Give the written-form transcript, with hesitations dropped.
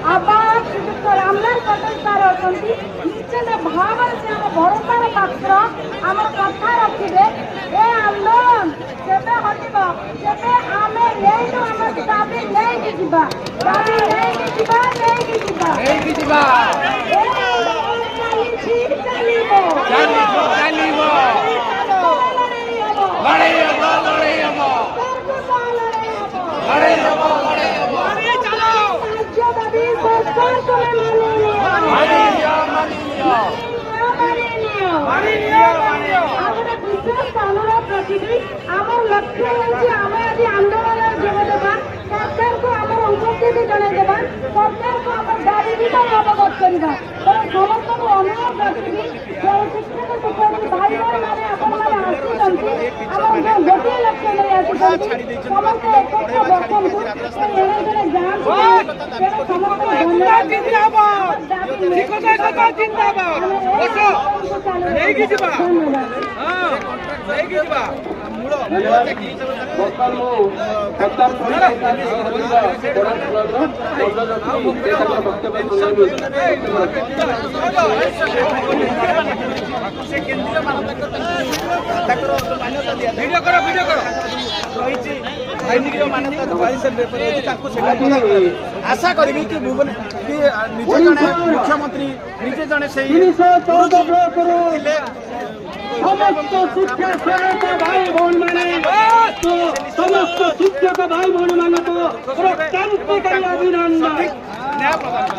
आबाद श्रीजुक्त रामलाल पटेल सार अच्छा निश्चित भाव से आम भरोसार पात्र आम कथा रखिए ए आंदोलन केबे हटिब केबे आमे लेइनु आम दाबी लेइकि जिबा दाबी लेइकि जिबा लेइकि जिबा लेइकि जिबा ए चालीछि चालिबो चालिबो चालिबो लड़ाई हबो लड़ाई हबो लड़ाई हबो लड़ाई हबो मानिए चलो राज्य दाबी सरकार तुम्हें मानिलियो मानिलियो मानिलियो आमर विशेष अनुरोध रखी आमर लक्ष्य होची आमे आदि आंदोलन जोग देबा सरकार को आमर उपस्थिति जणाई देबा सरकार को आमर दाबी विषय अवगत करिबा तो समस्त को अनुरोध रखी जो शिक्षक शिक्षार्थी भाई बहन माने आपण माने आसीचंती आमर जो गोटे लक्ष्य ले आसीचंती समस्त एकत्र बसंतु एणे जणे जान तेणु समस्त धन्यवाद जिंदाबाद शिक्षक एकता जिंदाबाद बसो लेइकि जिबा हां लेइकि जिबा ବର୍ତ୍ତମାନ ମୁଁ କପ୍ତାନ ଭିଡିଓ କର ରହିଛି ସୈନିକ ମାନ୍ୟତା ଆଶା କରିବି କି ନିଜେ ଜଣେ ମୁଖ୍ୟମନ୍ତ୍ରୀ ନିଜେ ଜଣେ ସେଇ समस्त शिक्षा सेवक भाई भौणी मैंने समस्त शिक्षक भाई भौणी मान को क्रांतिकारी अभिनंदन न्याय प्रदान